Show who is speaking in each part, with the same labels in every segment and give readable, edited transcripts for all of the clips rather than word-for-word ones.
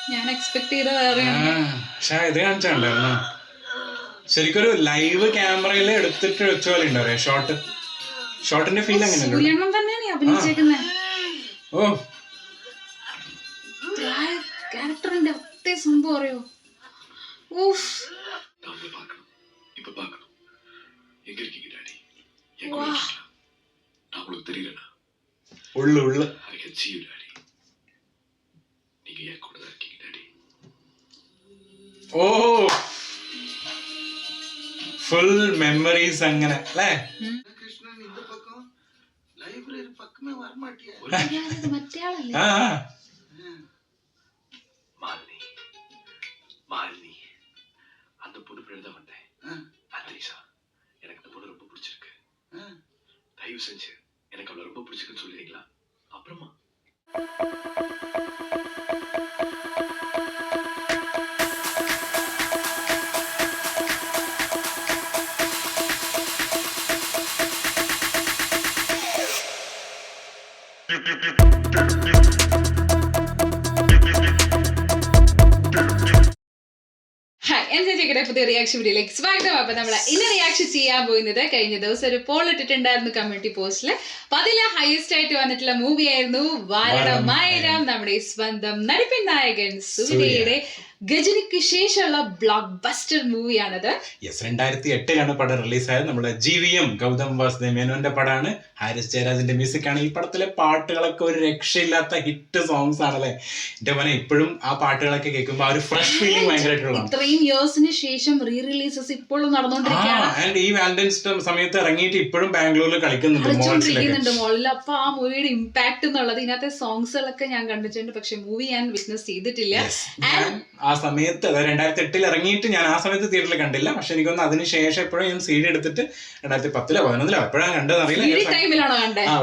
Speaker 1: ഞാൻ എക്സ്പെക്ട് ചെയ്ത വേറെയാണ്.
Speaker 2: പക്ഷെ ഇത് കാണിച്ചാണ്ടായിരുന്നു ശരിക്കൊരു ലൈവ് ക്യാമറയിൽ എടുത്തിട്ട് വെച്ച പോലെ ഉണ്ടോ ഷോട്ടിന്റെ ഫീൽ എങ്ങനെയുണ്ട്?
Speaker 1: സൂര്യണ്ണൻ തന്നെയാണ് അഭിനയിച്ചേക്കുന്നത്.
Speaker 2: ഓ
Speaker 1: ക്യാരക്ടറിന്റെ ഒത്തേ സംഭവം അറിയോ? ഊഫ്.
Speaker 2: ഉള്ളു ഓ ഫുൾ മെമ്മറീസ് അങ്ങനെ അല്ലേ?
Speaker 1: മറ്റേ ആളല്ലേ?
Speaker 2: ആ
Speaker 3: மாலினி அந்த பொண்ணு பிள்ளை தான் வந்தேன். அந்தரிஷா எனக்கு அந்த பொண்ணு ரொம்ப பிடிச்சிருக்கு. தயவு செஞ்சு எனக்கு அவளை ரொம்ப பிடிச்சிருக்குன்னு சொல்லிடுறீங்களா? அப்புறமா
Speaker 1: പുതിയ റിയാക്ഷൻ വീഡിയോയിലേക്ക് സ്വാഗതം. അപ്പൊ നമ്മള് ഇന്ന് റിയാക്ഷൻ ചെയ്യാൻ പോകുന്നത് കഴിഞ്ഞ ദിവസം ഒരു പോൾ ഇട്ടിട്ടുണ്ടായിരുന്നു കമ്മ്യൂണിറ്റി പോസ്റ്റില്. അപ്പൊ അതില് ഹയസ്റ്റ് ആയിട്ട് വന്നിട്ടുള്ള മൂവി ആയിരുന്നു വാരണമായിരം. നമ്മുടെ സ്വന്തം നടിപ്പിൻ നായകൻ സൂര്യയുടെ ഗജനിക്ക് ശേഷമുള്ള ബ്ലോക്ക് ബസ്റ്റർ മൂവിയാണത്.
Speaker 2: 2008 പടം റിലീസായത്. നമ്മുടെ GVM ഗൗതം വാസുദേവ് മേനോന്റെ പടമാണ്. ഹാരിസ് ജയരാജിന്റെ മ്യൂസിക് ആണ്. ഈ പടത്തിലെ പാട്ടുകളൊക്കെ ഒരു രക്ഷയില്ലാത്ത ഹിറ്റ് സോങ്സ് ആണല്ലേ. എന്റെ പോലെ ഇപ്പോഴും ആ പാട്ടുകളൊക്കെ കേൾക്കുമ്പോൾ ആ ഒരു ഫ്രഷ് ഫീലിംഗ് ഭയങ്കരമായിട്ടുള്ള.
Speaker 1: ഇത്രയും ഇയേഴ്സിന് ശേഷം റീ റിലീസസ് ഇപ്പോഴും നടന്നുകൊണ്ടിരിക്കുകയാണ്.
Speaker 2: ഈ വാലന്റൈൻസ് സമയത്ത് ഇറങ്ങിയിട്ട് ഇപ്പോഴും ബാംഗ്ലൂരിൽ
Speaker 1: കളിക്കുന്നുണ്ട് മോളിൽ. അപ്പൊ ആ മൂവിയുടെ ഇമ്പാക്ട് എന്നുള്ളത് ഇതിനകത്തെ സോങ്സുകളൊക്കെ ഞാൻ കണ്ടിട്ടുണ്ട്, പക്ഷെ മൂവി ഞാൻ വിറ്റ്നസ് ചെയ്തിട്ടില്ല.
Speaker 2: ആ സമയത്ത് 2008 ഇറങ്ങിയിട്ട് ഞാൻ ആ സമയത്ത് തിയേറ്ററിൽ കണ്ടില്ല. പക്ഷെ എനിക്കൊന്ന് അതിനുശേഷം എപ്പോഴും ഞാൻ CD എടുത്തിട്ട് 2010 11 എപ്പോഴാണ് കണ്ടതെന്ന് അറിയില്ല.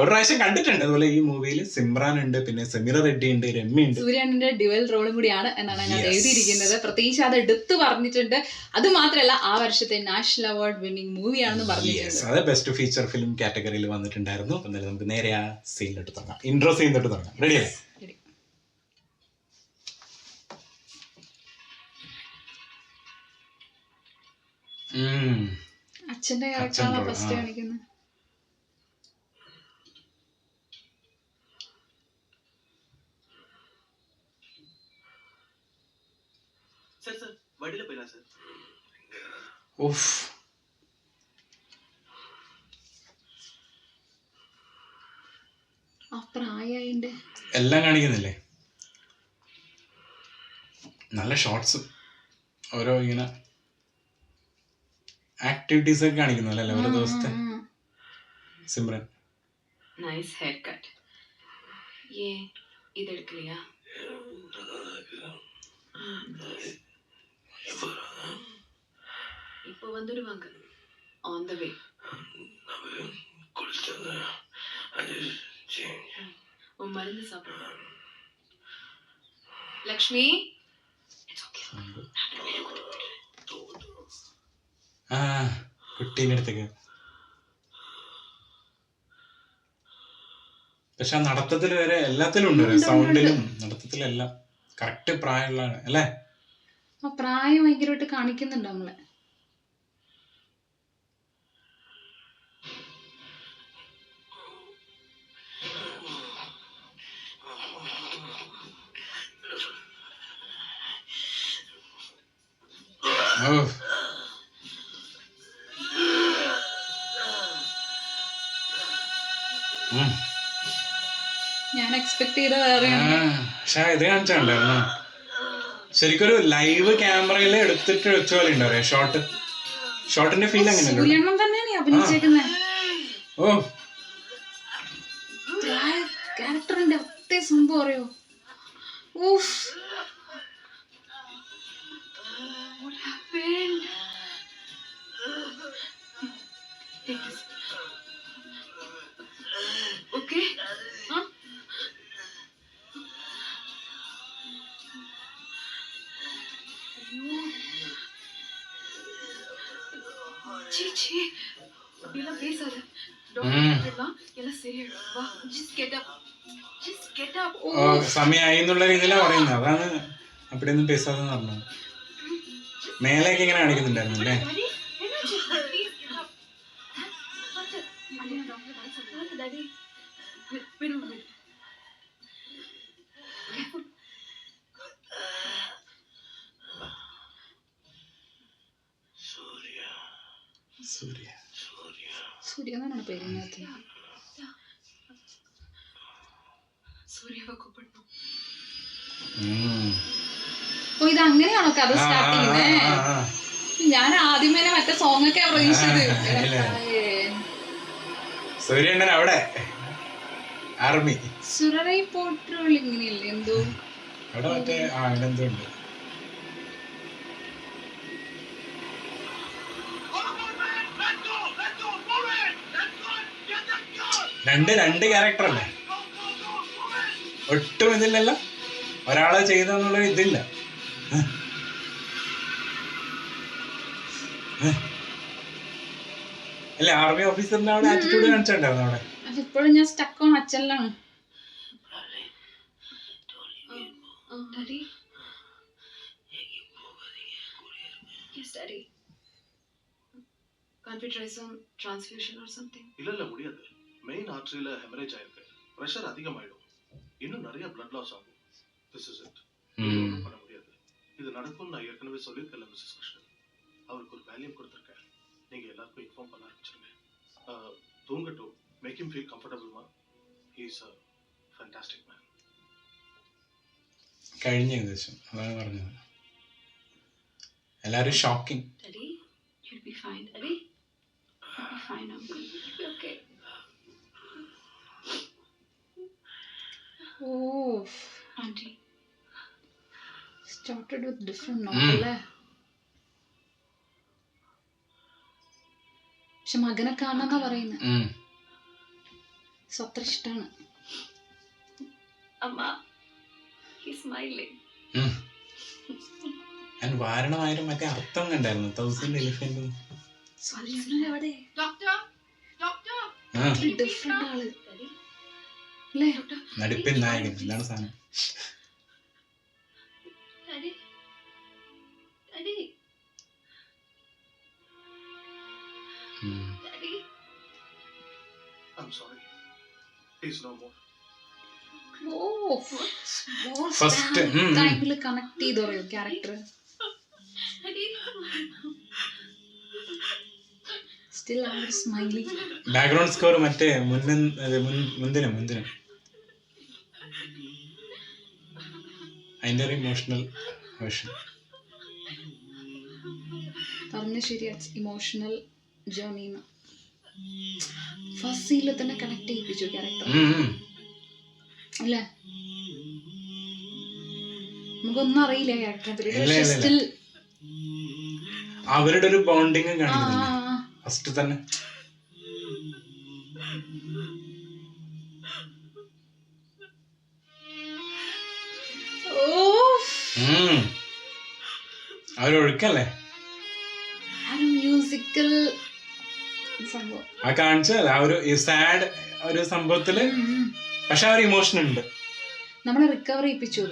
Speaker 2: ഒരു പ്രാവശ്യം കണ്ടിട്ടുണ്ട്. അതുപോലെ ഈ മൂവിയിൽ സിമ്രാൻ ഉണ്ട്, പിന്നെ സെമിറ റെഡ്ഡി ഉണ്ട്, രമ്യ ഉണ്ട്.
Speaker 1: സൂര്യന്റെ ഡ്യുവൽ റോളും കൂടിയാണ് എന്നാണ് ഞാൻ എഴുതിയിരിക്കുന്നത്. പ്രത്യേകിച്ച് അത് എടുത്തു പറഞ്ഞിട്ടുണ്ട്. അത് മാത്രമല്ല ആ വർഷത്തെ നാഷണൽ അവാർഡ് വിന്നിംഗ് മൂവിയാണെന്ന് പറഞ്ഞിട്ടുണ്ട്.
Speaker 2: അത് ബെസ്റ്റ് ഫീച്ചർ ഫിലിം കാറ്റഗറിയിൽ വന്നിട്ടുണ്ടായിരുന്നു. അപ്പം നമുക്ക് നേരെ ആ സീനിലോട്ട് തുടങ്ങാം. ഇൻട്രോ സീൻ തൊട്ട് തുടങ്ങാം. റെഡിയല്ലേ?
Speaker 1: അച്ഛന്റെ ക്യാരക്ടറാണ് ഫസ്റ്റ് കാണിക്കുന്നത്.
Speaker 2: എല്ലാം കാണിക്കുന്നില്ലേ? നല്ല ഷോർട്സും ഓരോ ഇങ്ങനെ ആക്ടിവിറ്റീസ് ഒക്കെ കാണിക്കുന്നല്ലേ ഓരോ ദിവസത്തെ. Simran
Speaker 4: nice hair cut. ഇതെടുക്കില്ല. இப்போ வந்துடுவாங்க. On the way. உன் மருந்து சாப்பிடு. லக்ஷ்மி.
Speaker 2: കുട്ടീൻ്റെ അടുത്തേക്ക്. പക്ഷെ ആ നടത്തത്തിൽ വരെ എല്ലാത്തിലും ഉണ്ട്. സൗണ്ടിലും നടത്തത്തിലും എല്ലാം കറക്റ്റ് പ്രായമുള്ളതാണ് അല്ലേ?
Speaker 1: ആ പ്രായം ഭയങ്കരമായിട്ട് കാണിക്കുന്നുണ്ട് നമ്മളെ. ഞാൻ എക്സ്പെക്ട് ചെയ്ത വേറെയാണ്.
Speaker 2: പക്ഷെ ഇത് കാണിച്ചാണ്ടായിരുന്നു ശരിക്കൊരു ലൈവ് ക്യാമറയിൽ എടുത്തിട്ട് വെച്ച പോലെ ഉണ്ടോ ഷോട്ടിന്റെ ഫീൽ എങ്ങനെയുണ്ട്?
Speaker 1: സൂര്യണ്ണൻ തന്നെയാണ് അഭിനയിച്ചേക്കുന്നത്.
Speaker 2: ഓ
Speaker 1: ക്യാരക്ടറിന്റെ ഒത്തേ സംഭവം അറിയോ? ഊഫ്.
Speaker 4: Okay? Huh? Chichi, அப்படிலாம் பேசாத. டாக்டர்லாம் எல்லாம் சரியாயிடும். வா, just get up. Just get up.
Speaker 2: സമയമായി എന്നുള്ള രീതിയിലാണ് പറയുന്നത്. അതാണ് അപ്പടിയൊന്നും പേസാതെന്ന് പറഞ്ഞു. മേലേക്ക് ഇങ്ങനെ കാണിക്കുന്നുണ്ടായിരുന്നു അല്ലേ? സൂര്യ
Speaker 1: സൂര്യ എന്നാണ് പേര് ഇതിനകത്ത്.
Speaker 4: സൂര്യവ കൂപ്പിടണം.
Speaker 1: ഓ ഇത് അങ്ങനെയാണോ കഥ സ്റ്റാർട്ട് ചെയ്യുന്നേ? ഞാൻ ആദ്യമേ മറ്റേ സോങ് ഒക്കെ പ്രതീക്ഷിച്ചത്.
Speaker 2: സൂര്യണ്ണൻ അവിടെ ആർമി
Speaker 1: സുരറൈ പോട്രോൾ ഇങ്ങനെയല്ലേ എന്തോ
Speaker 2: അവിടെ മറ്റേ എന്തോ ഉണ്ട്. രണ്ട് ക്യാരക്ടർ അല്ലേ? ഒട്ടും ഇതില്ലല്ലോ, ഒരാളെ ചെയ്തെന്നുള്ള ഇതില്ല. അല്ല ആർമി ഓഫീസറിന്റെ അവിടെ ആറ്റിറ്റ്യൂഡ് കാണിച്ചിട്ടുണ്ടായിരുന്നു അവിടെ.
Speaker 1: ഇപ്പോഴും ഞാൻ സ്റ്റക്ക് ഓൺ അച്ഛനിലാണ്.
Speaker 4: Daddy? Yes, Daddy. Can't we try some transfusion or something?
Speaker 3: இல்ல முடியாது. மெயின் ஆர்டரியில ஹெமரேஜ் ஆயிருக்கு. பிரஷர் அதிகமாயிடும். இன்னும் நிறைய blood loss ஆகும். This is it. ஒண்ணும் பண்ண முடியாது. இது நடக்கும் நான் ஏற்கனவே சொல்லியிருக்கேன் மிஸ்ஸஸ் கிருஷ்ணன். அவருக்கு ஒரு வேல்யூம் கொடுத்துருக்கேன். நீங்க எல்லாருக்கும் இன்ஃபார்ம் பண்ண ஆரம்பிச்சிருங்க. தூங்கட்டும். Make him feel comfortable ma. He is a fantastic man.
Speaker 2: കഴിഞ്ഞ ഏകദേശം അതാണ് പറഞ്ഞത്. എല്ലാരും shocking.
Speaker 4: Daddy, you'll be fine. Daddy, you'll be fine, uncle. You'll be okay.
Speaker 1: Oh,
Speaker 4: Auntie.
Speaker 1: started with different novel. പക്ഷെ മകനെ കാണാന്നാ പറയുന്നത്. അത്ര ഇഷ്ടാണ്.
Speaker 4: Amma, he's smiling.
Speaker 2: വാരണമായാലും മറ്റേ അർത്ഥം കണ്ടായിരുന്നു 1000 എലിഫന്റും.
Speaker 1: എവിടെ
Speaker 4: Doctor, doctor.
Speaker 1: ഡിഫറെന്റ് ആള് അല്ലേ?
Speaker 2: നടിപ്പിൻ നായകൻ എന്താണ് സാധനം?
Speaker 4: Daddy, Daddy, Daddy.
Speaker 3: I'm sorry. He's no more.
Speaker 2: First
Speaker 1: ടൈമില് കണക്ട് ചെയ്ത് പറയോ ക്യാരക്ടർ? സ്റ്റിൽ ആ ഒരു സ്മൈലിംഗ്.
Speaker 2: ബാക്ക്ഗ്രൗണ്ട് സ്കോർ മറ്റേ മുന്തിനം അതിന്റെ ഒരു ഇമോഷണൽ വേർഷൻ
Speaker 1: പറഞ്ഞ ശരിയാ. ഇമോഷണൽ ജേർണിന്ന് ഫസ്റ്റ് സീനിൽ തന്നെ കണക്ട് ചെയ്യിപ്പിച്ചു ക്യാരക്ടർ അല്ലേ? നമുക്കൊന്നും അറിയില്ല ക്യാരക്ടറിനെ. സ്റ്റിൽ
Speaker 2: അവരുടെ ഒരു ബോണ്ടിങ് കാണിക്കുന്നുണ്ട് ഫസ്റ്റ് തന്നെ. അവരൊഴുക്കല്ലേ
Speaker 1: മ്യൂസിക്കൽ സംഭവം
Speaker 2: ആ കാണിച്ചല്ല. ആ ഒരു സാഡ് ഒരു സംഭവത്തില് പക്ഷെ ആ ഒരു ഇമോഷൻ ഉണ്ട്.
Speaker 1: നമ്മളെ റിക്കവർ ചെയ്യിപ്പിച്ചു.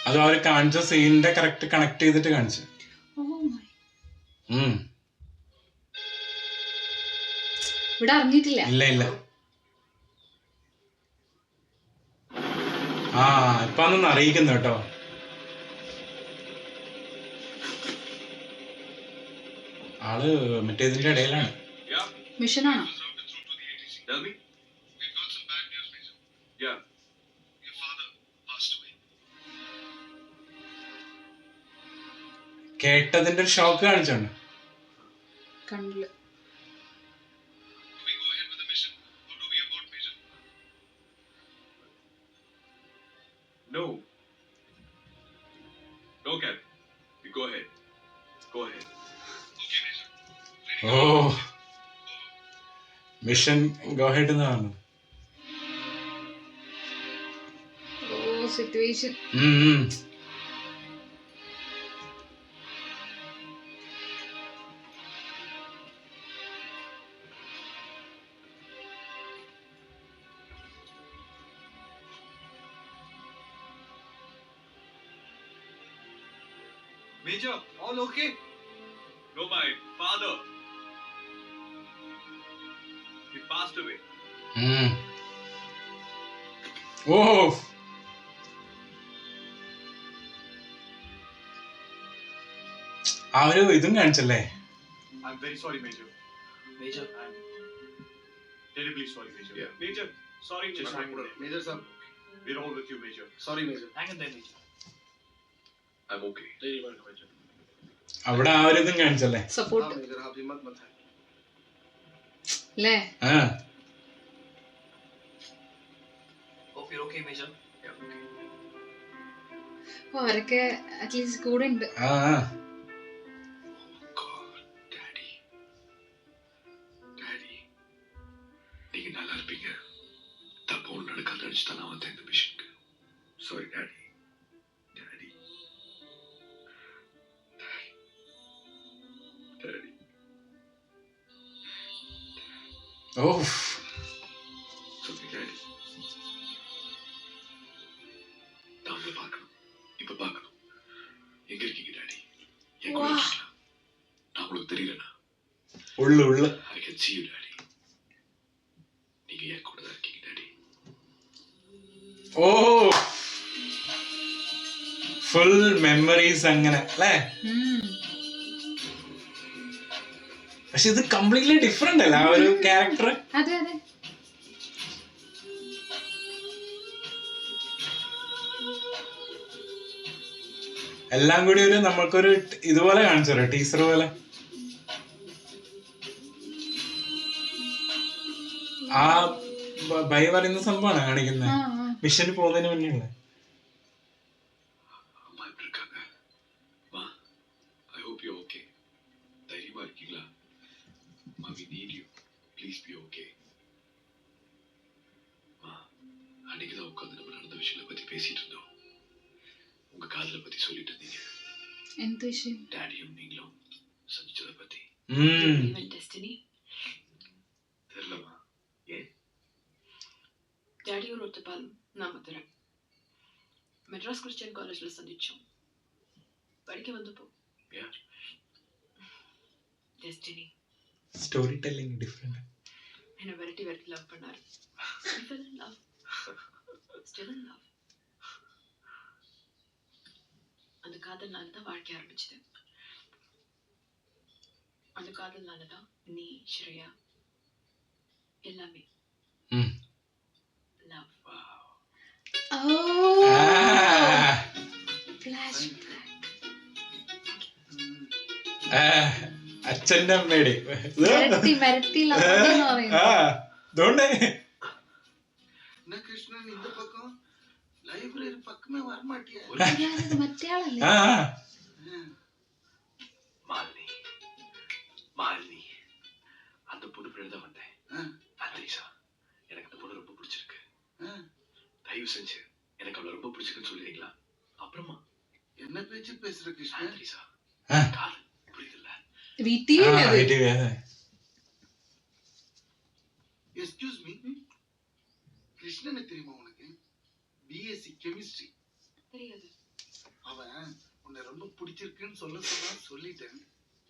Speaker 2: അത് അവർ കാണിച്ച സീനിന്റെ കറക്റ്റ് കണക്ട് ചെയ്തിട്ട് കാണിച്ചു.
Speaker 1: ഇവിടെ അറിഞ്ഞിട്ടില്ല.
Speaker 2: ഇല്ല ഇപ്പൊ അതൊന്നും അറിയിക്കുന്നു കേട്ടോ. ആള് മറ്റേതിന്റെ ഇടയിലാണ്.
Speaker 1: മിഷനാണോ?
Speaker 3: Tell me. We've got some bad news, Major. Yeah. Your father passed away.
Speaker 2: കേട്ടതിന്റെ ഒരു ഷോക്ക് കാണിച്ചോണ്ട്
Speaker 1: കണ്ടില്ല.
Speaker 3: Do we go ahead with the mission or do we abort, Major? No. No, Captain. You go ahead. Go ahead. Okay, Major.
Speaker 2: Oh mission go head എന്ന് പറഞ്ഞു.
Speaker 1: Situation
Speaker 5: Major, all okay? No, my father. He passed away.
Speaker 2: ഓ ആ ഒരു ഇതും കാണിച്ചല്ലേ.
Speaker 5: I'm very sorry, Major.
Speaker 6: Major,
Speaker 5: I'm terribly sorry, Major.
Speaker 6: Yeah.
Speaker 5: Major, sorry to
Speaker 6: just
Speaker 5: hang there.
Speaker 6: Major sir,
Speaker 5: We're all with you, Major.
Speaker 6: sorry Major.
Speaker 5: Hang in there, Major.
Speaker 6: I'm okay.
Speaker 5: Very welcome, Major.
Speaker 2: അവിടെ ആ ഒരു ഇതും കാണിച്ചല്ലേ.
Speaker 1: Support
Speaker 6: Major, आप हिम्मत मत हारिए.
Speaker 1: അല്ലേ?
Speaker 2: ആ
Speaker 6: Hope you're okay, Major. Yeah, okay.
Speaker 1: അവരൊക്കെ അറ്റ്ലീസ്റ്റ് കൂടെ ഉണ്ട്.
Speaker 2: ആ
Speaker 6: God, Daddy. Daddy. நீங்க நல்லா இருப்பீங்க. தப்பு ஒன்று நடக்காது நினைச்சு தான் நான் வந்தேன் இந்த மிஷனுக்கு. Sorry, Daddy. Daddy. Daddy.
Speaker 2: ഓ
Speaker 6: Sorry, Daddy. நான் உங்களை பார்க்கணும். இப்ப பார்க்கணும். எங்க இருக்கீங்க, Daddy? என் கூட இருக்கீங்களா? நான் உங்களுக்கு தெரியலனா?
Speaker 2: ഉള്ളു ഉള്ളു.
Speaker 6: I can see you, Daddy. நீங்க என் கூட தான் இருக்கீங்க, Daddy.
Speaker 2: ഓ ഫുൾ മെമ്മറീസ് അങ്ങനെ അല്ലേ. പക്ഷെ ഇത് കംപ്ലീറ്റ്ലി ഡിഫറെന്റ് അല്ല ആ ഒരു ക്യാരക്ടർ.
Speaker 1: അതെ അതെ.
Speaker 2: എല്ലാം കൂടി ഒരു നമ്മൾക്കൊരു ഇതുപോലെ കാണിച്ചോ ടീച്ചർ പോലെ. ആ ഭയ പറയുന്ന സംഭവമാണ് കാണിക്കുന്നത് മിഷന് പോകുന്നതിന് മുന്നേ ഉള്ള.
Speaker 6: அம்மா எப்படி இருக்காங்க? மா, I hope you're okay. தைரியமா இருக்கீங்களா? மா, we need you. Please be okay. மா, அன்னைக்கு தான் உட்காந்து நம்ம நடந்த விஷயங்களை பத்தி பேசிட்டு இருந்தோம். உங்க காதலை பத்தி சொல்லிட்டு இருந்தீங்க.
Speaker 1: എന്ത് വിഷയം?
Speaker 6: டாடியும் நீங்களும் சந்திச்சதை பத்தி.
Speaker 4: Even destiny.
Speaker 6: தெரியலமா. ஏன்?
Speaker 4: டாடி ஒரு ஒத்தப்பாலம் நான் மதுரை மெட்ராஸ் கிறிஸ்டியன் காலேஜில் சந்திச்சோம். படிக்க வந்தப்போ
Speaker 6: Yeah.
Speaker 4: Destiny
Speaker 2: story telling different.
Speaker 4: என்னை விரட்டி விரட்டி லவ் பண்ணாரு. We fell in love. Still in love. அந்த காதல்னால தான் வாழ்க்கை ஆரம்பிச்சது. அந்த காதல்னால தான் நீ ஸ்ரேயா எல்லாமே லவ்.
Speaker 1: ഓ ഫ്ലാഷ്
Speaker 2: അച്ഛന്റെ അമ്മയുടെ
Speaker 1: മരത്തി മരത്തി love എന്ന് പറയുന്നത്.
Speaker 2: അതുകൊണ്ട്
Speaker 6: என்ன கிருஷ்ணன் இந்த பக்கம் லைப்ரரி பக்கமே வர மாட்டியா?
Speaker 1: ഇതാരത്? മറ്റേ ആളല്ലേ?
Speaker 2: ആ
Speaker 6: மாலினி, மாலினி, அந்த பொண்ணு பேர் தான் வந்தேன். அத்ரிசா, எனக்கு அந்த பொண்ணு ரொம்ப பிடிச்சிருக்கு. தயவு செஞ்சு எனக்கு அவளை ரொம்ப பிடிச்சிருக்குன்னு சொல்லிடுறீங்களா? அப்புறமா என்ன பேச்சு பேசுற கிருஷ்ணன்? அத்ரிசா, காதல் புரியுதுல்ல?
Speaker 1: വീട്ടിൽ
Speaker 6: எக்ஸ்கியூஸ் மீ, கிருஷ்ணனை தெரியுமா உனக்கு? BSc chemistry.
Speaker 4: தெரியாது.
Speaker 6: அவன் உன்னை ரொம்ப பிடிச்சிருக்குன்னு சொல்ல சொன்னா சொல்லிட்டேன்.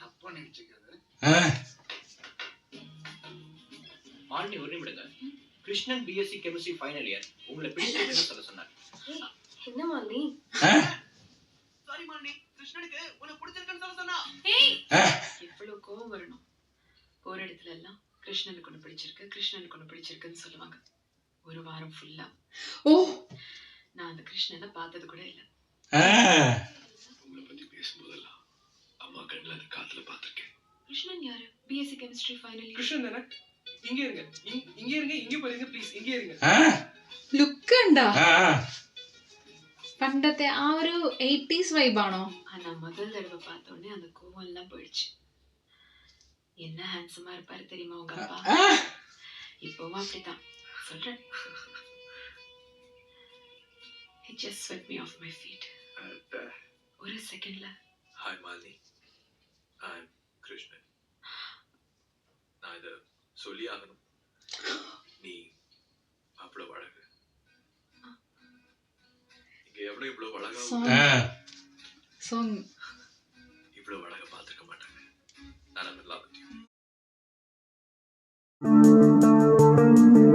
Speaker 6: தப்பா நினைச்சுக்காத.
Speaker 7: மாலினி ஒரு நிமிடங்க. Krishnan BSc chemistry final year. உங்களை பிடிச்சிருக்குன்னு சொல்ல சொன்னார்.
Speaker 4: என்ன மாலினி?
Speaker 6: சாரி மாலினி, கிருஷ்ணனுக்கு உன்னை பிடிச்சிருக்குன்னு சொல்ல சொன்னா.
Speaker 4: எவ்வளவு கோவம் வரணும். போற இடத்துல எல்லாம் கிருஷ்ணனுக்கு ஒண்ணு பிடிச்சிருக்கு, கிருஷ்ணனுக்கு ஒண்ணு பிடிச்சிருக்குன்னு சொல்லுவாங்க. ஒரு வாரம் ஃபுல்லா
Speaker 1: ഓ
Speaker 4: நான் அந்த கிருஷ்ணனை பார்த்தது கூட இல்ல.
Speaker 6: உங்களை பத்தி பேசும்போதெல்லாம் அம்மா கண்ணில் அந்த காத்துல பார்த்திருக்கேன்.
Speaker 4: கிருஷ்ணன் யாரு? BSc chemistry final year.
Speaker 5: Krishnan தானே? இங்கே இருங்க, இங்கே இருங்க, இங்கே போயிருங்க ப்ளീസ്, இங்கே இருங்க.
Speaker 1: ലുക്ക് ഉണ്ടോ? പണ്ടത്തെ ആ ഒരു 80s വൈബാണോ?
Speaker 4: ஆனா முதல் தடவை பார்த்த உடனே அந்த கோவம் எல்லாம் போயிடுச்சு. என்ன ஹேண்ட்ஸமா இருப்பாரு தெரியுமா உங்க அப்பா? இப்பவும் அப்படிதான் சொல்றேன். He just swept me off my feet. ஒரு செகண்ட்ல
Speaker 6: ஹாய் மாலினி, ஐம் கிருஷ்ணன். நான் இதை சொல்லி ஆகணும். நீ அவ்வளவு அழகு. இங்க எவ்வளவு இவ்வளவு அழகா
Speaker 1: സോങ്
Speaker 8: you.